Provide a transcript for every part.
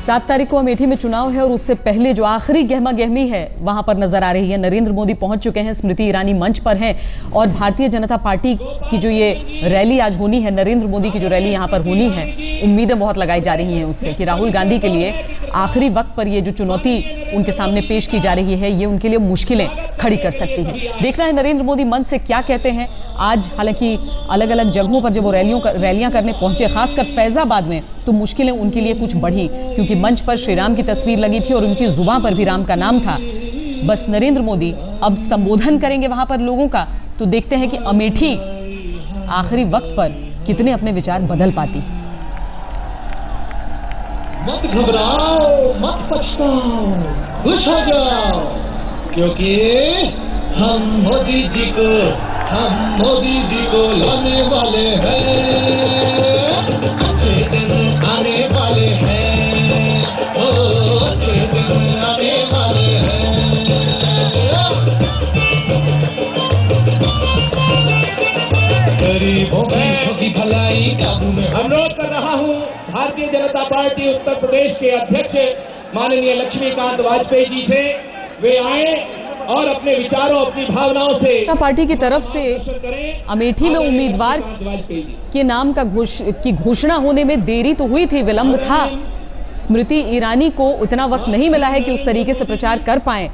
7 तारीख को अमेठी में चुनाव है और उससे पहले जो आखिरी गहमा गहमी है वहां पर नजर आ रही है। नरेंद्र मोदी पहुंच चुके हैं, स्मृति ईरानी मंच पर हैं और भारतीय जनता पार्टी की जो ये रैली आज होनी है, नरेंद्र मोदी की जो रैली यहां पर होनी है, उम्मीदें बहुत लगाई जा रही हैं उससे कि राहुल गांधी के लिए आखिरी वक्त पर ये जो चुनौती उनके सामने पेश की जा रही है, ये उनके लिए मुश्किलें खड़ी कर सकती है। देखना है नरेंद्र मोदी मंच से क्या कहते हैं आज। हालांकि अलग अलग जगहों पर जब वो रैलियां करने पहुंचे, खासकर फैजाबाद में, तो मुश्किलें उनके लिए कुछ बढ़ी क्योंकि मंच पर श्री राम की तस्वीर लगी थी और उनकी जुबान पर भी राम का नाम था। बस नरेंद्र मोदी अब संबोधन करेंगे वहां पर लोगों का, तो देखते हैं कि अमेठी आखिरी वक्त पर कितने अपने विचार बदल पाती है। मत घबराओ, मत पछताओ, खुश हो जाओ, क्योंकि हम मोदी जी को लाने वाले हैं, आने वाले हैं, आने वाले हैं। गरीबों की भलाई काबू में। अनुरोध कर रहा हूँ भारतीय जनता पार्टी उत्तर प्रदेश के अध्यक्ष माननीय लक्ष्मीकांत वाजपेयी जी से, वे आए और अपने विचारों, अपनी भावनाओं से जनता पार्टी की तरफ से अमेठी में उम्मीदवार के नाम की घोषणा होने में देरी तो हुई थी, विलंब था। स्मृति ईरानी को उतना वक्त नहीं मिला है कि उस तरीके से प्रचार कर पाए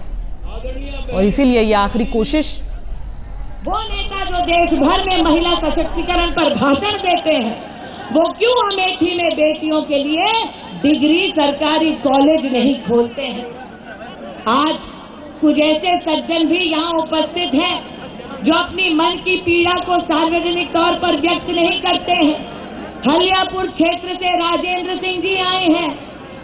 और इसीलिए ये आखिरी कोशिश। वो नेता जो देश भर में महिला सशक्तिकरण पर भाषण देते हैं, वो क्यों अमेठी में बेटियों के लिए डिग्री सरकारी कॉलेज नहीं खोलते हैं? आज कुछ ऐसे सज्जन भी यहाँ उपस्थित हैं जो अपनी मन की पीड़ा को सार्वजनिक तौर पर व्यक्त नहीं करते हैं। हलियापुर क्षेत्र से राजेंद्र सिंह जी आए हैं,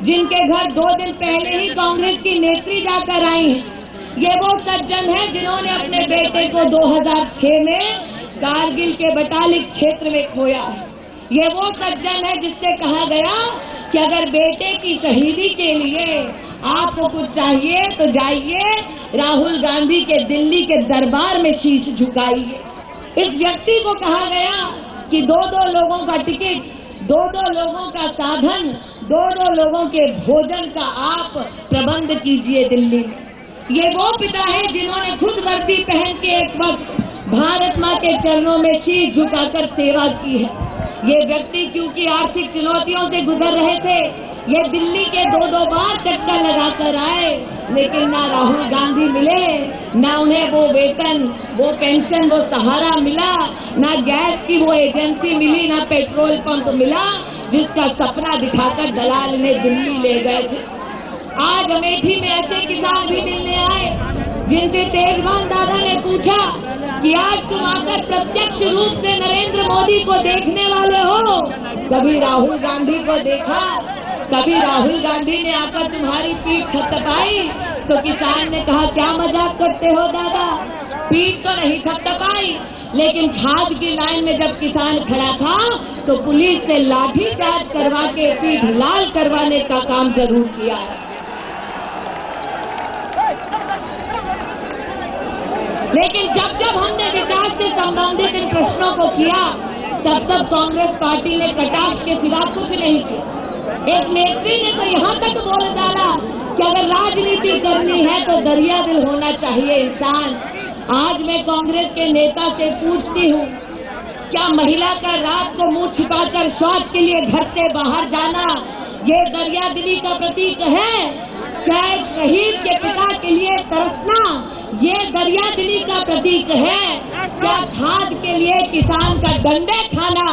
जिनके घर 2 दिन पहले ही कांग्रेस की नेत्री जाकर आई हैं। ये वो सज्जन हैं जिन्होंने अपने बेटे को 2006 में कारगिल के बटालिक क्षेत्र में खोया है। ये वो सज्जन है जिससे कहा गया कि अगर बेटे की शहीदी के लिए आपको कुछ चाहिए तो जाइए राहुल गांधी के दिल्ली के दरबार में शीश झुकाइए। इस व्यक्ति को कहा गया कि 2-2 लोगों का टिकट, 2-2 लोगों का साधन, 2-2 लोगों के भोजन का आप प्रबंध कीजिए दिल्ली में। ये वो पिता है जिन्होंने खुद वर्दी पहन के एक वक्त भारत माँ के चरणों में शीश झुकाकर सेवा की है। ये व्यक्ति क्योंकि आर्थिक चुनौतियों से गुजर रहे थे, ये दिल्ली के 2-2 बार चक्कर लगाकर आए, लेकिन ना राहुल गांधी मिले, ना उन्हें वो वेतन, वो पेंशन, वो सहारा मिला, ना गैस की वो एजेंसी मिली, ना पेट्रोल पंप मिला जिसका सपना दिखाकर दलाल ने दिल्ली ले गए थे। आज अमेठी में ऐसे किसान भी मिलने आए जिनसे तेजवान दादा ने पूछा कि आज तुम आकर प्रत्यक्ष रूप से नरेंद्र मोदी को देखने वाले हो, कभी राहुल गांधी को देखा? कभी राहुल गांधी ने आकर तुम्हारी पीठ थपथपाई? तो किसान ने कहा क्या मजाक करते हो दादा, पीठ तो नहीं थपथपाई, लेकिन खाद की लाइन में जब किसान खड़ा था तो पुलिस से लाठी चार्ज करवा के पीठ लाल करवाने का काम जरूर किया है। लेकिन जब जब हमने विकास से संबंधित इन प्रश्नों को किया, तब तब कांग्रेस पार्टी ने कटाक्ष के सिवा कुछ नहीं किया। एक नेत्री ने तो यहाँ तक बोल डाला कि अगर राजनीति करनी है तो दरिया दिल होना चाहिए इंसान। आज मैं कांग्रेस के नेता से पूछती हूँ, क्या महिला का रात को मुंह छिपाकर शौच के लिए घर से बाहर जाना ये दरिया दिली का प्रतीक है? क्या एक शहीद के पिता के लिए तरसना ये दरिया दिली का प्रतीक है? क्या खाद के लिए किसान का डंडे खाना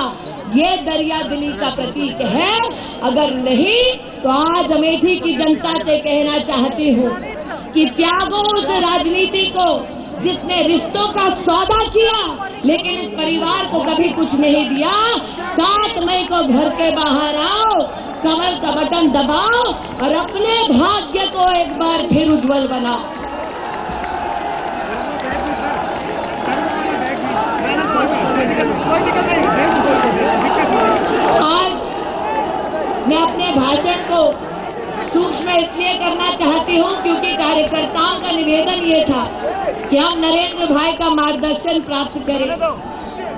ये दरिया दिली का प्रतीक है? अगर नहीं तो आज अमेठी की जनता से कहना चाहती हूँ कि त्यागो उस राजनीति को जिसने रिश्तों का सौदा किया लेकिन इस परिवार को कभी कुछ नहीं दिया। 7 मई को घर के बाहर आओ, कमल का बटन दबाओ और अपने भाग्य को एक बार फिर उज्जवल बनाओ। आज मैं अपने भाषण को सूक्ष्म इसलिए करना चाहती हूँ क्योंकि कार्यकर्ताओं का निवेदन ये था कि हम नरेंद्र भाई का मार्गदर्शन प्राप्त करें।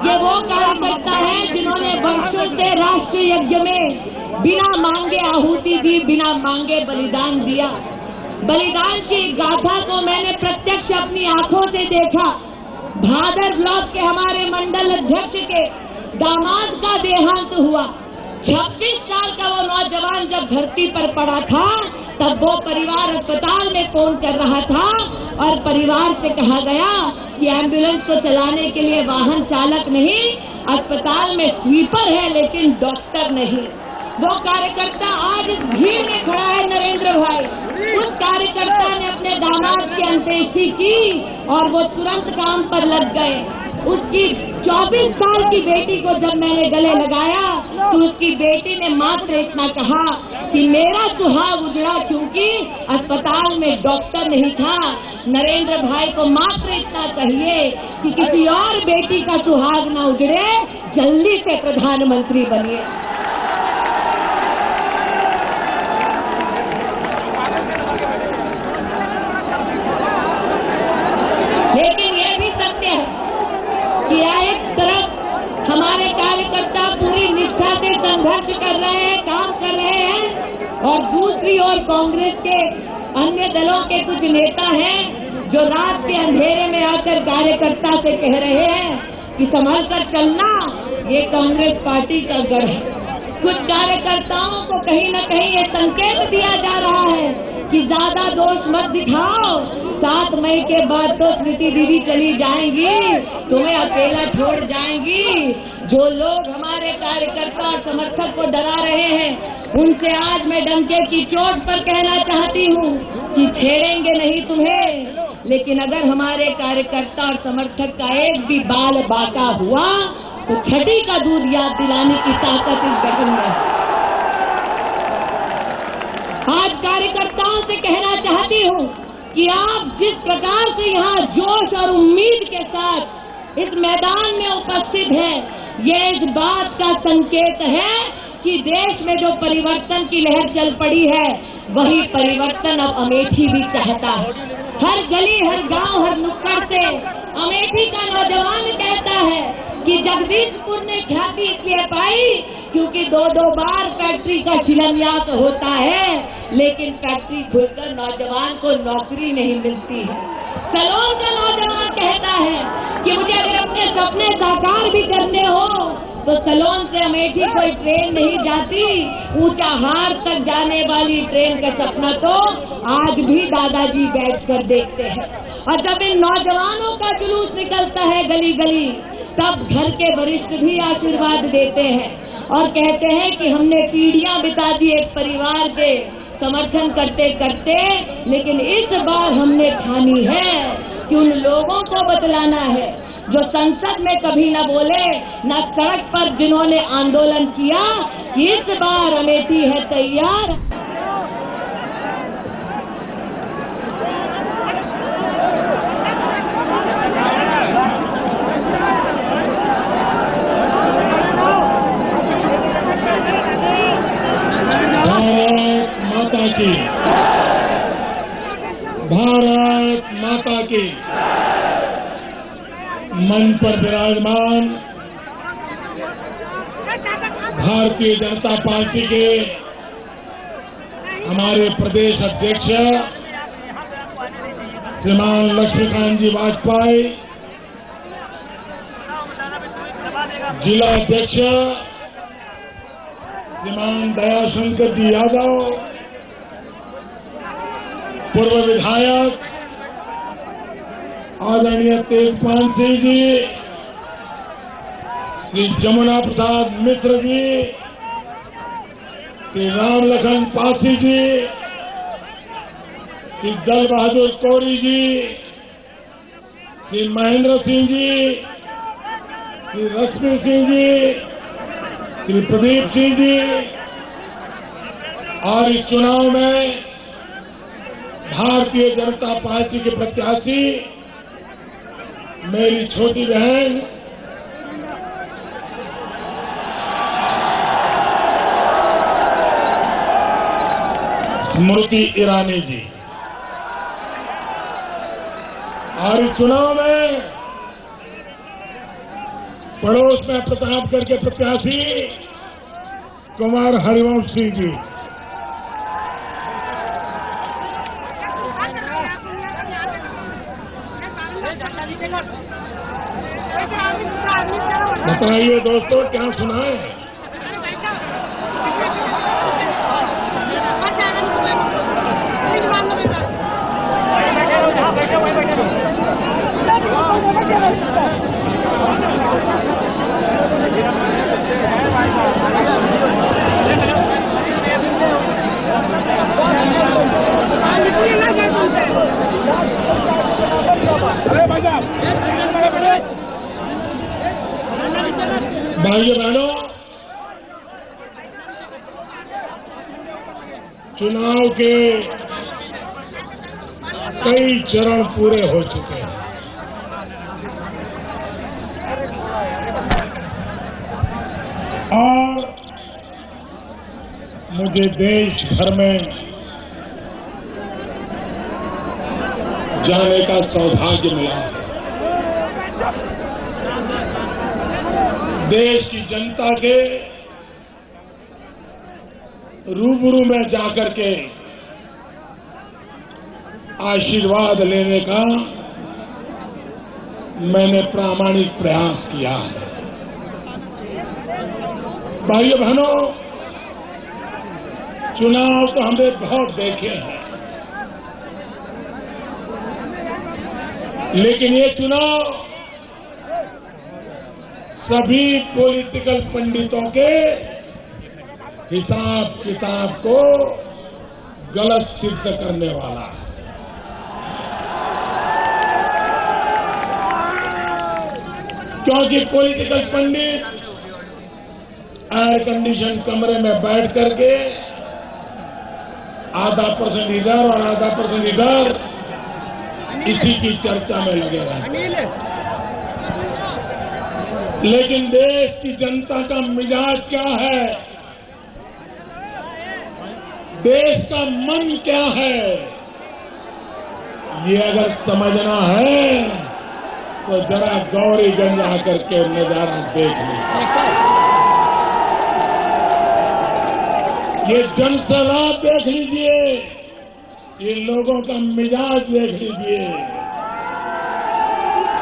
ये वो कार्यकर्ता है जिन्होंने वर्षों से राष्ट्रीय यज्ञ में बिना मांगे आहुति दी, बिना मांगे बलिदान दिया। बलिदान की गाथा को मैंने प्रत्यक्ष अपनी आंखों से देखा। भादर ब्लॉक के हमारे मंडल अध्यक्ष के दामाद का देहांत हुआ। 26 साल का वो नौजवान जब धरती पर पड़ा था तब वो परिवार अस्पताल में फोन कर रहा था और परिवार से कहा गया कि एम्बुलेंस को चलाने के लिए वाहन चालक नहीं, अस्पताल में स्वीपर है लेकिन डॉक्टर नहीं। वो कार्यकर्ता आज इस भीड़ में खड़ा है नरेंद्र भाई। उस कार्यकर्ता ने अपने दामाद की अंत्येष्टि की और वो तुरंत काम पर लग गए। उसकी 24 साल की बेटी को जब मैंने गले लगाया तो उसकी बेटी ने मात्र इतना कहा कि मेरा सुहाग उजड़ा क्योंकि अस्पताल में डॉक्टर नहीं था। नरेंद्र भाई को मात्र इतना कहिए कि किसी और बेटी का सुहाग ना उजड़े, जल्दी से प्रधानमंत्री बनिए। लेकिन ये भी सत्य है कि एक तरफ हमारे कार्यकर्ता पूरी निष्ठा से संघर्ष कर रहे हैं, काम कर रहे हैं, और दूसरी ओर कांग्रेस के अन्य दलों के कुछ नेता हैं जो रात के अंधेरे में आकर कार्यकर्ता से कह रहे हैं कि संभल कर चलना, ये कांग्रेस पार्टी का गढ़ है। कुछ कार्यकर्ताओं को कहीं न कहीं ये संकेत दिया जा रहा है कि ज्यादा दोष मत दिखाओ, 7 मई के बाद तो स्मृति दीदी चली जाएंगी, तुम्हें अकेला छोड़ जाएंगी। जो लोग हमारे कार्यकर्ता और समर्थक को डरा रहे हैं उनसे आज मैं डंके की चोट पर कहना चाहती हूँ कि छेड़ेंगे नहीं तुम्हें, लेकिन अगर हमारे कार्यकर्ता और समर्थक का एक भी बाल बाका हुआ तो छठी का दूध याद दिलाने की ताकत इस गठन में है। आज कार्यकर्ताओं से कहना चाहती हूँ कि आप जिस प्रकार से यहाँ जोश और उम्मीद के साथ इस मैदान में उपस्थित हैं, ये इस बात का संकेत है कि देश में जो परिवर्तन की लहर चल पड़ी है वही परिवर्तन अब अमेठी भी चाहता है। हर गली, हर गांव, हर नुक्कड़ से अमेठी का नौजवान कहता है कि जगदीशपुर ने ख्याति इसलिए पाई क्योंकि 2-2 बार फैक्ट्री का शिलान्यास होता है लेकिन फैक्ट्री खुलकर नौजवान को नौकरी नहीं मिलती है। सलोन का नौजवान कहता है कि मुझे अगर अपने सपने साकार भी करने हो तो सलोन से अमेठी कोई ट्रेन नहीं जाती, ऊंचाहार तक जाने वाली ट्रेन का सपना तो आज भी दादाजी बैठकर देखते हैं। और जब इन नौजवानों का जुलूस निकलता है गली गली, तब घर के वरिष्ठ भी आशीर्वाद देते हैं और कहते हैं कि हमने पीढ़ियां बिता दी एक परिवार के समर्थन करते करते, लेकिन इस बार हमने ठानी है कि उन लोगों को बतलाना है जो संसद में कभी न बोले, न सड़क पर जिन्होंने आंदोलन किया, कि इस बार अमेठी है तैयार। भारत माता की। मंच पर विराजमान भारतीय जनता पार्टी के हमारे प्रदेश अध्यक्ष श्रीमान लक्ष्मीकांत जी वाजपेयी, जिला अध्यक्ष श्रीमान दयाशंकर जी यादव, पूर्व विधायक आदरणीय तेजपाल सिंह जी, श्री जमुना प्रसाद मिश्र जी, श्री राम लखन पासी जी, श्री दल बहादुर कोरी जी, श्री महेंद्र सिंह जी, श्री रश्मि सिंह जी, श्री प्रदीप सिंह जी, और इस चुनाव में भारतीय जनता पार्टी के प्रत्याशी मेरी छोटी बहन स्मृति ईरानी जी, और इस चुनाव में पड़ोस में प्रतापगढ़ के प्रत्याशी कुमार हरिवंश सिंह जी, बताइए दोस्तों, क्या सुनाए? भाइयों बहनों, चुनाव के कई चरण पूरे हो चुके हैं। और मुझे देश भर में जाने का सौभाग्य मिला है। देश की जनता के रूबरू में जाकर के आशीर्वाद लेने का मैंने प्रामाणिक प्रयास किया है। भाइयों बहनों, चुनाव तो हमने बहुत देखे हैं, लेकिन ये चुनाव सभी पॉलिटिकल पंडितों के हिसाब किताब को गलत सिद्ध करने वाला है। क्योंकि पॉलिटिकल पंडित एयर कंडीशन कमरे में बैठ करके आधा % इधर और आधा % इधर इसी की चर्चा में लगे रहते हैं। लेकिन देश की जनता का मिजाज क्या है, देश का मन क्या है, ये अगर समझना है तो जरा गौरीगंज आकर के नजारा देख लीजिए, ये जनसैलाब देख लीजिए, ये लोगों का मिजाज देख लीजिए।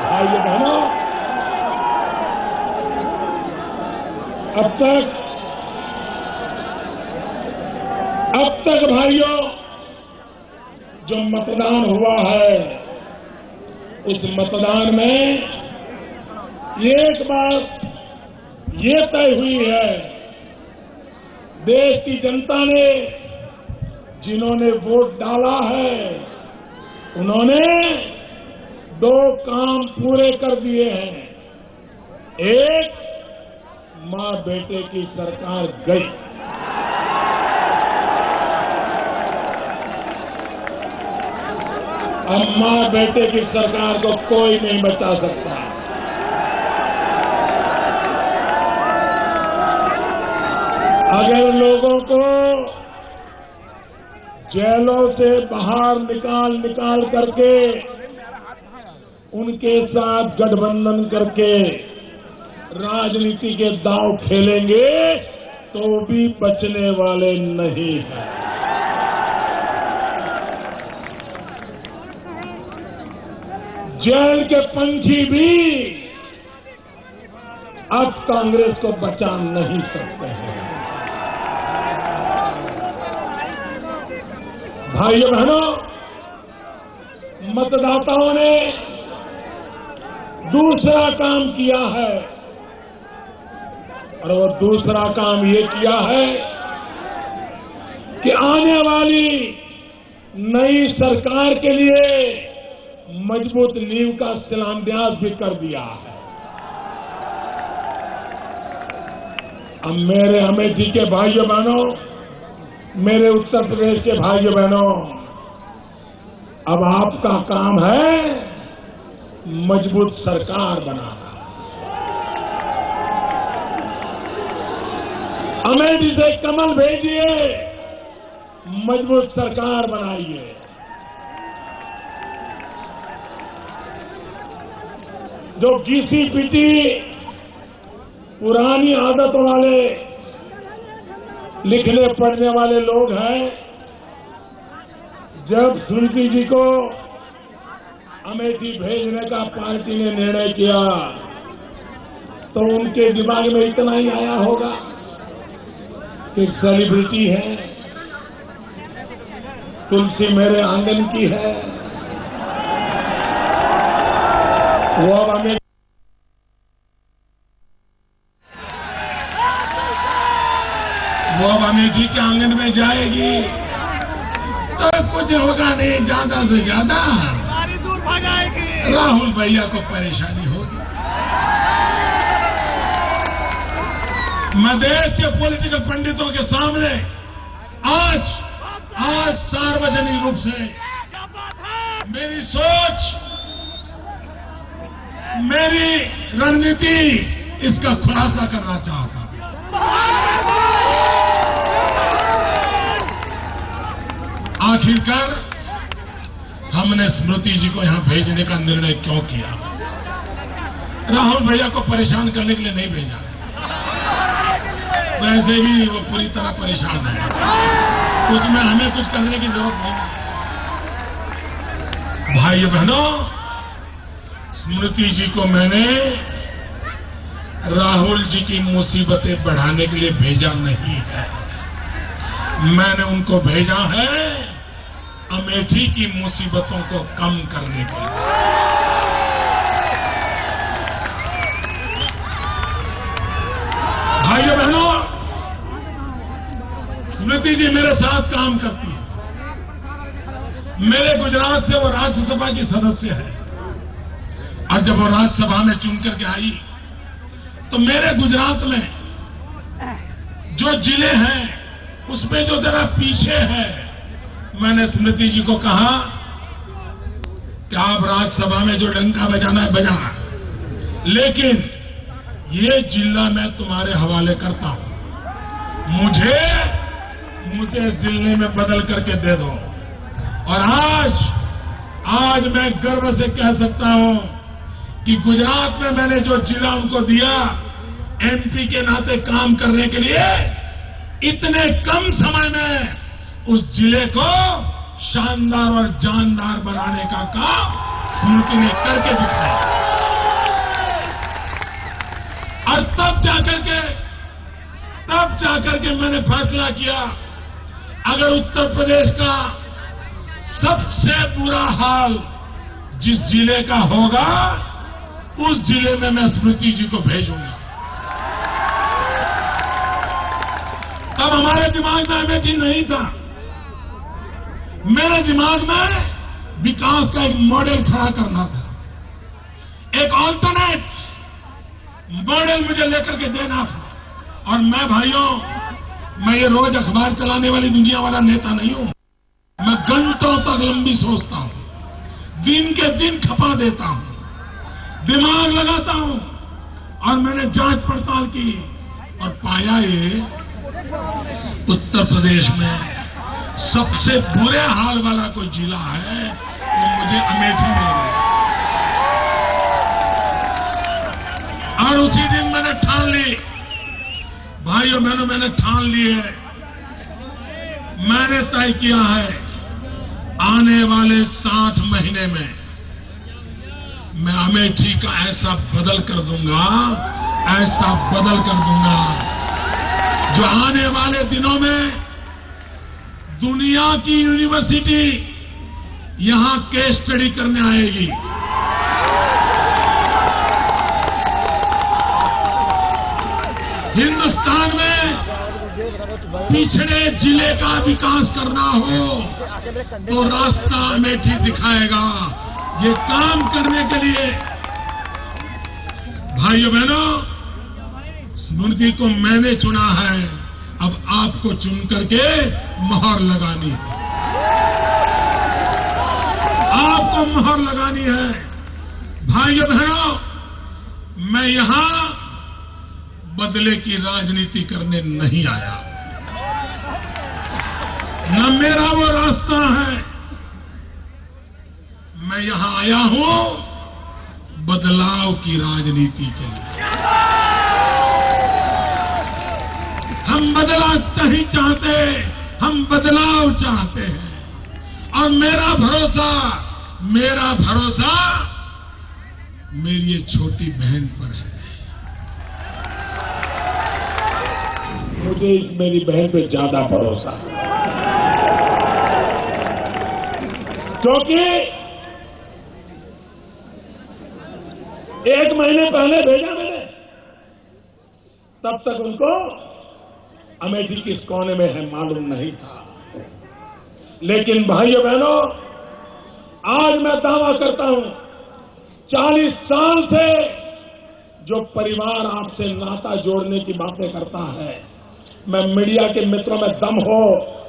भाइयों बहनों, अब तक भाइयों जो मतदान हुआ है, उस मतदान में एक बात ये तय हुई है, देश की जनता ने जिन्होंने वोट डाला है उन्होंने 2 काम पूरे कर दिए हैं। एक, मां बेटे की सरकार गई, अब मां बेटे की सरकार को कोई नहीं बचा सकता। अगर लोगों को जेलों से बाहर निकाल करके उनके साथ गठबंधन करके राजनीति के दांव खेलेंगे तो भी बचने वाले नहीं हैं। जेल के पंछी भी अब कांग्रेस को बचा नहीं सकते हैं। भाइयों बहनों, मतदाताओं ने दूसरा काम किया है, और वो दूसरा काम ये किया है कि आने वाली नई सरकार के लिए मजबूत नींव का शिलान्यास भी कर दिया है। अब मेरे अमेठी के भाइयों बहनों, मेरे उत्तर प्रदेश के भाइयों बहनों, अब आपका काम है मजबूत सरकार बनाना। अमेठी से कमल भेजिए, मजबूत सरकार बनाइए। जो घिसी पिटी पुरानी आदतों वाले लिखने पढ़ने वाले लोग हैं, जब सुनीति जी को अमेठी भेजने का पार्टी ने निर्णय किया तो उनके दिमाग में इतना ही आया होगा कि सेलिब्रिटी है, तुलसी मेरे आंगन की है, वो अब अमेठी के आंगन में जाएगी तो कुछ होगा नहीं, ज्यादा से ज्यादा राहुल भैया को परेशानी होगी। मैं देश के पॉलिटिकल पंडितों के सामने आज सार्वजनिक रूप से मेरी सोच, मेरी रणनीति इसका खुलासा करना चाहता हूं। आखिरकार हमने स्मृति जी को यहां भेजने का निर्णय क्यों किया? राहुल भैया को परेशान करने के लिए नहीं भेजा है, वैसे भी वो पूरी तरह परेशान है, उसमें हमें कुछ करने की जरूरत नहीं है। भाइयों बहनों, स्मृति जी को मैंने राहुल जी की मुसीबतें बढ़ाने के लिए भेजा नहीं है, मैंने उनको भेजा है अमेठी की मुसीबतों को कम करने के लिए। भाइयों बहनों, स्मृति जी मेरे साथ काम करती है, मेरे गुजरात से वो राज्यसभा की सदस्य है, और जब वो राज्यसभा में चुन करके आई तो मेरे गुजरात में जो जिले हैं उसमें जो जरा पीछे है, मैंने स्मृति जी को कहा कि आप राज्यसभा में जो डंका बजाना है बजाना, लेकिन ये जिला मैं तुम्हारे हवाले करता हूं, मुझे इस जिले में बदल करके दे दो। और आज मैं गर्व से कह सकता हूं कि गुजरात में मैंने जो जिला उनको दिया, एमपी के नाते काम करने के लिए, इतने कम समय में उस जिले को शानदार और जानदार बनाने का काम स्मृति ने करके दिखाया। और तब जाकर के मैंने फैसला किया, अगर उत्तर प्रदेश का सबसे बुरा हाल जिस जिले का होगा, उस जिले में मैं स्मृति जी को भेजूंगा। तब हमारे दिमाग में अमेठी नहीं था, मेरे दिमाग में विकास का एक मॉडल खड़ा करना था, एक ऑल्टरनेट मॉडल मुझे लेकर के देना था। और मैं भाइयों, मैं ये रोज अखबार चलाने वाली दुनिया वाला नेता नहीं हूं, मैं घंटों तक लंबी सोचता हूं, दिन के दिन खपा देता हूं, दिमाग लगाता हूं, और मैंने जांच पड़ताल की और पाया ये उत्तर प्रदेश में सबसे बुरे हाल वाला कोई जिला है, वो मुझे अमेठी मिल गया। और उसी दिन मैंने ठान ली, भाइयों बहनों, मैंने ठान ली है, मैंने तय किया है आने वाले 60 महीने में मैं अमेठी का ऐसा बदल कर दूंगा, ऐसा बदल कर दूंगा, जो आने वाले दिनों में दुनिया की यूनिवर्सिटी यहां केस स्टडी करने आएगी। हिंदुस्तान में पिछड़े जिले का विकास करना हो तो रास्ता अमेठी दिखाएगा। ये काम करने के लिए भाइयों बहनों, स्मृति को मैंने चुना है, अब आपको चुन करके मोहर लगानी है, आपको मोहर लगानी है। भाइयों बहनों, मैं यहां बदले की राजनीति करने नहीं आया, न मेरा वो रास्ता है। मैं यहां आया हूं बदलाव की राजनीति के लिए। हम बदलाव नहीं चाहते, हम बदलाव चाहते हैं। और मेरा भरोसा मेरा भरोसा मेरी ये छोटी बहन पर है। मुझे मेरी बहन पे ज्यादा भरोसा है, क्योंकि 1 महीने पहले भेजा मैंने, तब तक उनको अमेठी किस कोने में है मालूम नहीं था। लेकिन भाइयों बहनों, आज मैं दावा करता हूं, 40 साल से जो परिवार आपसे नाता जोड़ने की बातें करता है, मैं मीडिया के मित्रों में दम हो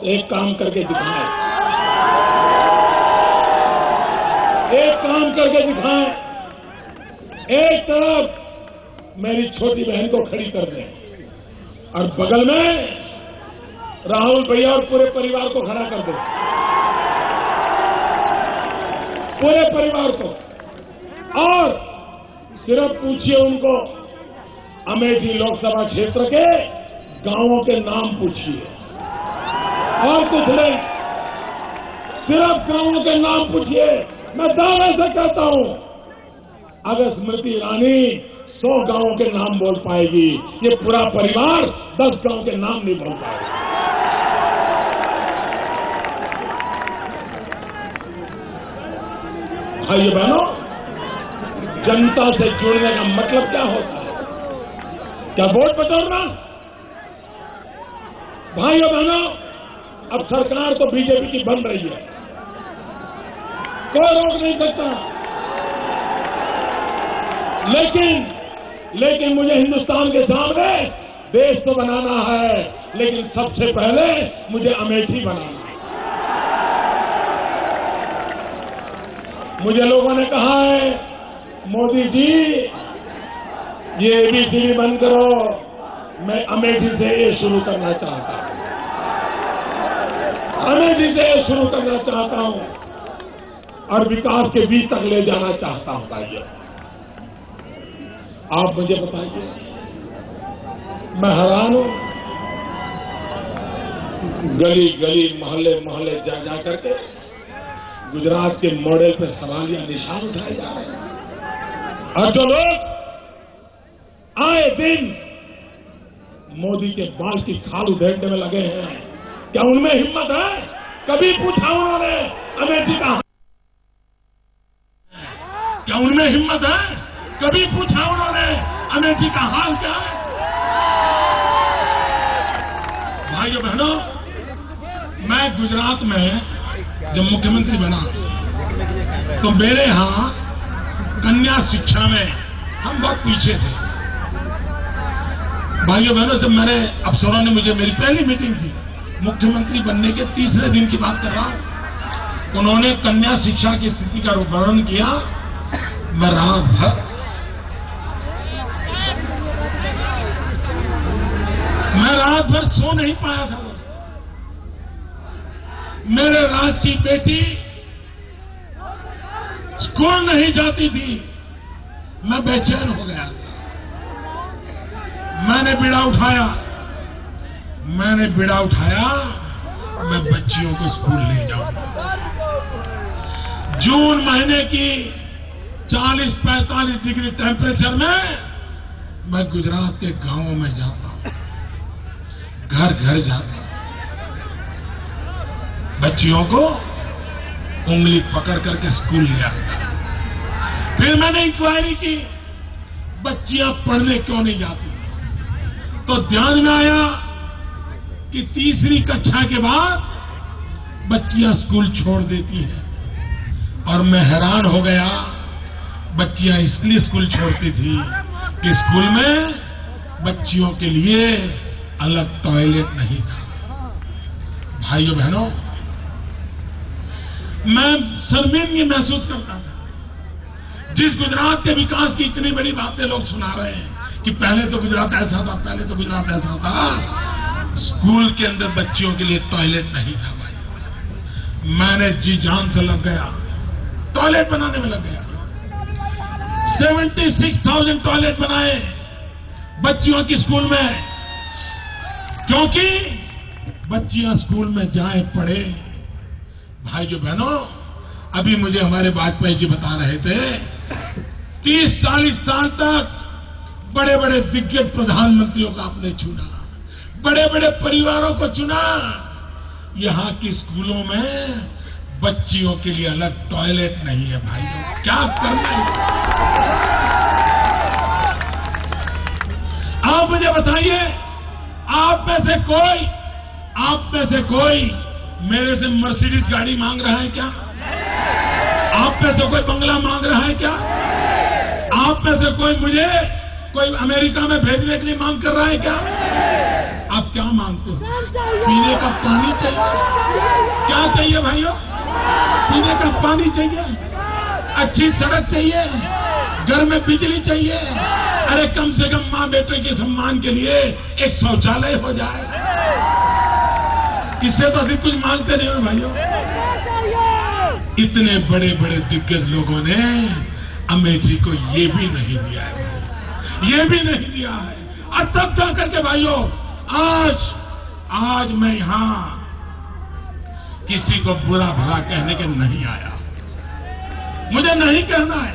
एक काम करके दिखाएं, एक काम करके दिखाएं। एक तरफ मेरी छोटी बहन को खड़ी कर दें और बगल में राहुल भैया और पूरे परिवार को खड़ा कर दें, पूरे परिवार को। और सिर्फ पूछिए उनको, अमेठी लोकसभा क्षेत्र के गांवों के नाम पूछिए, और कुछ नहीं, सिर्फ गांवों के नाम पूछिए। मैं दावे से कहता हूं, अगर स्मृति ईरानी 100 गांवों के नाम बोल पाएगी, ये पूरा परिवार 10 गांव के नाम नहीं बोल पाएगा। भाइयों बहनों, जनता से जुड़ने का मतलब क्या होता है? क्या वोट बटोरना? भाइयों बहनों, अब सरकार तो बीजेपी की बन रही है, कोई रोक नहीं सकता। लेकिन मुझे हिंदुस्तान के सामने देश तो बनाना है, लेकिन सबसे पहले मुझे अमेठी बनाना है। मुझे लोगों ने कहा है, मोदी जी ये एबीसीडी बंद करो, मैं अमेठी से ये शुरू करना चाहता हूं, अमेठी से ये शुरू करना चाहता हूं और विकास के बीच तक ले जाना चाहता हूं। भाइयों, आप मुझे बताइए, मैं हैरान हूं, गली गली मोहल्ले मोहल्ले जा करके गुजरात के मॉडल पे सवालिया निशान उठाए जा रहे हैं, और जो लोग आए दिन मोदी के बाल की खाल उधेड़ने में लगे हैं, क्या उनमें हिम्मत है? कभी पूछा उन्होंने अमेठी का? क्या उनमें हिम्मत है? कभी पूछा उन्होंने अमेठी का हाल क्या है? भाइयों बहनों, मैं गुजरात में जब मुख्यमंत्री बना तो मेरे यहां कन्या शिक्षा में हम बहुत पीछे थे। भाइयों बहनों, जब मेरे अफसरों ने मुझे, मेरी पहली मीटिंग थी मुख्यमंत्री बनने के 3रे दिन की बात कर रहा हूं, उन्होंने कन्या शिक्षा की स्थिति का वर्णन किया। मैं रात भर सो नहीं पाया था दोस्तों। मेरे राज की बेटी स्कूल नहीं जाती थी, मैं बेचैन हो गया। मैंने बीड़ा उठाया, मैं बच्चियों को स्कूल ले जाऊंगा। जून महीने की 40-45 डिग्री टेम्परेचर में मैं गुजरात के गांवों में जाता हूं, घर घर जाता हूं, बच्चियों को उंगली पकड़ करके स्कूल ले आता। फिर मैंने इंक्वायरी की, बच्चियां पढ़ने क्यों नहीं जाती? तो ध्यान में आया कि 3री कक्षा के बाद बच्चियां स्कूल छोड़ देती हैं, और मैं हैरान हो गया। बच्चियां इसलिए स्कूल छोड़ती थी कि स्कूल में बच्चियों के लिए अलग टॉयलेट नहीं था। भाइयों बहनों, मैं शर्मिंदगी महसूस करता था। जिस गुजरात के विकास की इतनी बड़ी बातें लोग सुना रहे हैं कि पहले तो गुजरात ऐसा था, पहले तो गुजरात ऐसा था, स्कूल के अंदर बच्चियों के लिए टॉयलेट नहीं था। भाई, मैंने जी जान से लग गया, टॉयलेट बनाने में लग गया। 76,000 टॉयलेट बनाए बच्चियों की स्कूल में, क्योंकि बच्चियां स्कूल में जाएं, पढ़े। भाइयों बहनों, अभी मुझे हमारे वाजपेयी जी बता रहे थे 30-40 साल तक बड़े बड़े दिग्गज प्रधानमंत्रियों का आपने चुना, बड़े बड़े परिवारों को चुना। यहां की स्कूलों में बच्चियों के लिए अलग टॉयलेट नहीं है भाइयों, क्या करना है? आप मुझे बताइए, आप में से कोई मेरे से मर्सिडीज गाड़ी मांग रहा है क्या? आप में से कोई बंगला मांग रहा है क्या? आप में से कोई अमेरिका में भेजने के लिए मांग कर रहा है क्या? आप क्या मांगते हो? पीने का पानी चाहिए। क्या चाहिए भाइयों? पीने का पानी चाहिए, अच्छी सड़क चाहिए, घर में बिजली चाहिए। अरे कम से कम मां बेटे के सम्मान के लिए एक शौचालय हो जाए। इससे तो अधिक कुछ मांगते नहीं हो भाइयों। इतने बड़े बड़े दिग्गज लोगों ने अमेठी को ये भी नहीं दिया है भाई, ये भी नहीं दिया है। और तब जाकर के भाइयों आज मैं यहां किसी को बुरा भला कहने के नहीं आया, मुझे नहीं कहना है।